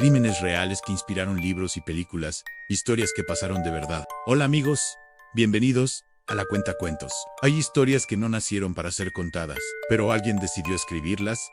Crímenes reales que inspiraron libros y películas, historias que pasaron de verdad. Hola amigos, bienvenidos a La Cuentacuentos. Hay historias que no nacieron para ser contadas, pero alguien decidió escribirlas.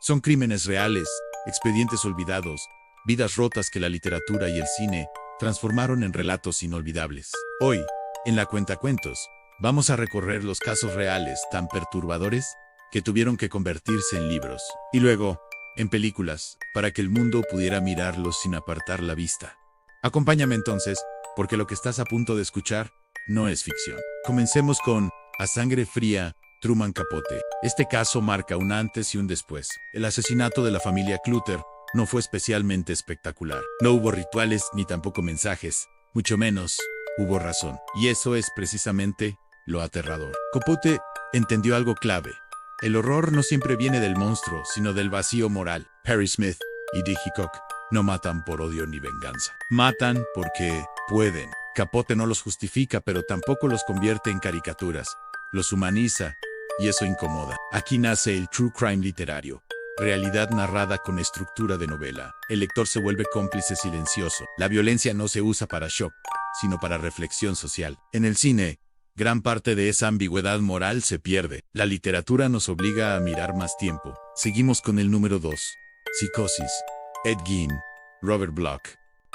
Son crímenes reales, expedientes olvidados, vidas rotas que la literatura y el cine transformaron en relatos inolvidables. Hoy, en La Cuentacuentos, vamos a recorrer los casos reales tan perturbadores que tuvieron que convertirse en libros, y luego, en películas, para que el mundo pudiera mirarlos sin apartar la vista. Acompáñame entonces, porque lo que estás a punto de escuchar no es ficción. Comencemos con A Sangre Fría, Truman Capote. Este caso marca un antes y un después. El asesinato de la familia Clutter no fue especialmente espectacular. No hubo rituales ni tampoco mensajes, mucho menos hubo razón. Y eso es precisamente lo aterrador. Capote entendió algo clave. El horror no siempre viene del monstruo, sino del vacío moral. Perry Smith y Dick Hickok no matan por odio ni venganza. Matan porque pueden. Capote no los justifica, pero tampoco los convierte en caricaturas. Los humaniza, y eso incomoda. Aquí nace el true crime literario. Realidad narrada con estructura de novela. El lector se vuelve cómplice silencioso. La violencia no se usa para shock, sino para reflexión social. En el cine, gran parte de esa ambigüedad moral se pierde. La literatura nos obliga a mirar más tiempo. Seguimos con el número 2. Psicosis. Ed Gein. Robert Bloch.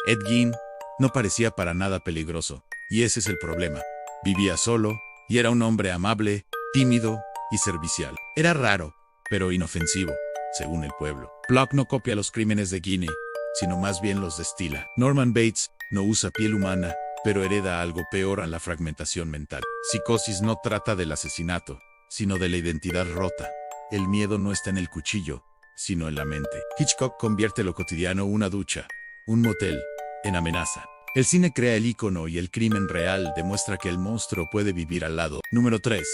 Ed Gein no parecía para nada peligroso, y ese es el problema. Vivía solo, y era un hombre amable, tímido y servicial. Era raro, pero inofensivo, según el pueblo. Bloch no copia los crímenes de Gein, sino más bien los destila. Norman Bates no usa piel humana, pero hereda algo peor a la fragmentación mental. Psicosis no trata del asesinato, sino de la identidad rota. El miedo no está en el cuchillo, sino en la mente. Hitchcock convierte lo cotidiano, una ducha, un motel, en amenaza. El cine crea el ícono y el crimen real demuestra que el monstruo puede vivir al lado. Número 3.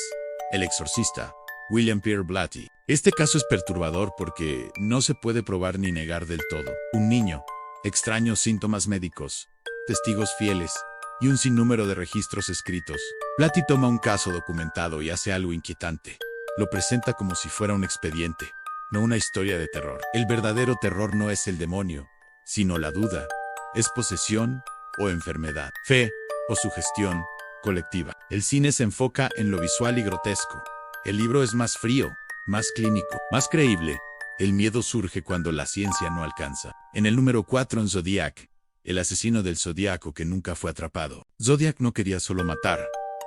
El exorcista. William Peter Blatty. Este caso es perturbador porque no se puede probar ni negar del todo. Un niño, extraños síntomas médicos, testigos fieles y un sinnúmero de registros escritos. Blatty toma un caso documentado y hace algo inquietante. Lo presenta como si fuera un expediente, no una historia de terror. El verdadero terror no es el demonio, sino la duda. Es posesión o enfermedad, fe o sugestión colectiva. El cine se enfoca en lo visual y grotesco. El libro es más frío, más clínico, más creíble. El miedo surge cuando la ciencia no alcanza. En el número 4, en Zodiac, el asesino del Zodíaco que nunca fue atrapado. Zodiac no quería solo matar,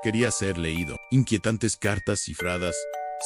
quería ser leído. Inquietantes cartas cifradas,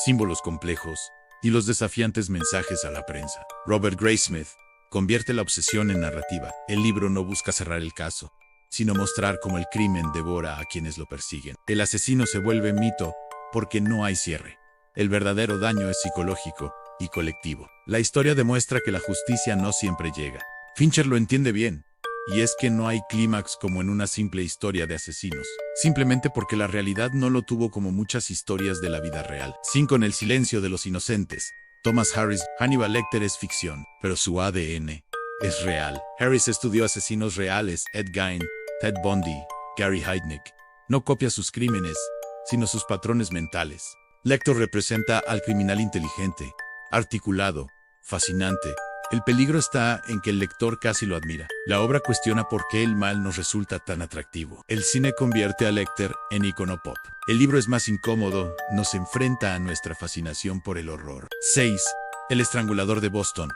símbolos complejos y los desafiantes mensajes a la prensa. Robert Graysmith convierte la obsesión en narrativa. El libro no busca cerrar el caso, sino mostrar cómo el crimen devora a quienes lo persiguen. El asesino se vuelve mito porque no hay cierre. El verdadero daño es psicológico y colectivo. La historia demuestra que la justicia no siempre llega. Fincher lo entiende bien, y es que no hay clímax como en una simple historia de asesinos, simplemente porque la realidad no lo tuvo como muchas historias de la vida real. 5. En el silencio de los inocentes. Thomas Harris. Hannibal Lecter es ficción, pero su ADN es real. Harris estudió asesinos reales, Ed Gein, Ted Bundy, Gary Heidnik. No copia sus crímenes, sino sus patrones mentales. Lecter representa al criminal inteligente, articulado, fascinante. El peligro está en que el lector casi lo admira. La obra cuestiona por qué el mal nos resulta tan atractivo. El cine convierte a Lecter en icono pop. El libro es más incómodo, nos enfrenta a nuestra fascinación por el horror. 6. El estrangulador de Boston.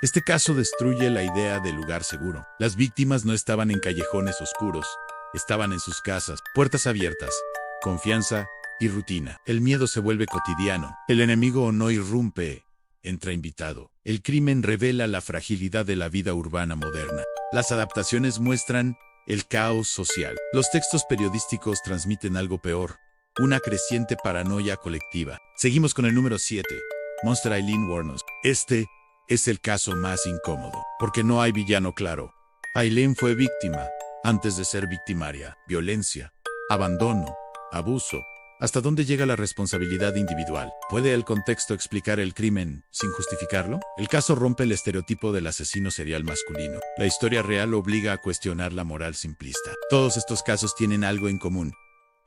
Este caso destruye la idea de lugar seguro. Las víctimas no estaban en callejones oscuros, estaban en sus casas, puertas abiertas, confianza y rutina. El miedo se vuelve cotidiano. El enemigo no irrumpe, entra invitado. El crimen revela la fragilidad de la vida urbana moderna. Las adaptaciones muestran el caos social. Los textos periodísticos transmiten algo peor, una creciente paranoia colectiva. Seguimos con el número 7. Monster Eileen Wuornos. Este es el caso más incómodo, porque no hay villano claro. Eileen fue víctima, antes de ser victimaria. Violencia, abandono, abuso. ¿Hasta dónde llega la responsabilidad individual? ¿Puede el contexto explicar el crimen sin justificarlo? El caso rompe el estereotipo del asesino serial masculino. La historia real obliga a cuestionar la moral simplista. Todos estos casos tienen algo en común.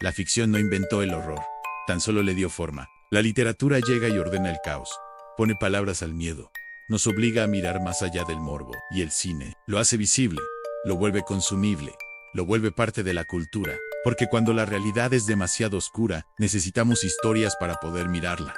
La ficción no inventó el horror, tan solo le dio forma. La literatura llega y ordena el caos, pone palabras al miedo, nos obliga a mirar más allá del morbo, y el cine lo hace visible, lo vuelve consumible, lo vuelve parte de la cultura, porque cuando la realidad es demasiado oscura, necesitamos historias para poder mirarla.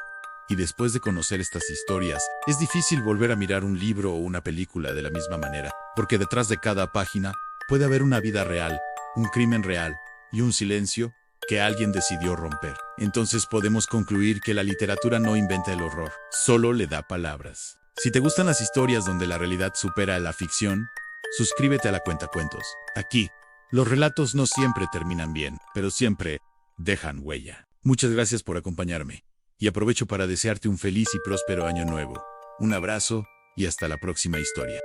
Y después de conocer estas historias, es difícil volver a mirar un libro o una película de la misma manera, porque detrás de cada página puede haber una vida real, un crimen real y un silencio que alguien decidió romper. Entonces podemos concluir que la literatura no inventa el horror, solo le da palabras. Si te gustan las historias donde la realidad supera a la ficción, suscríbete a La Cuentacuentos. Aquí, los relatos no siempre terminan bien, pero siempre dejan huella. Muchas gracias por acompañarme, y aprovecho para desearte un feliz y próspero año nuevo. Un abrazo, y hasta la próxima historia.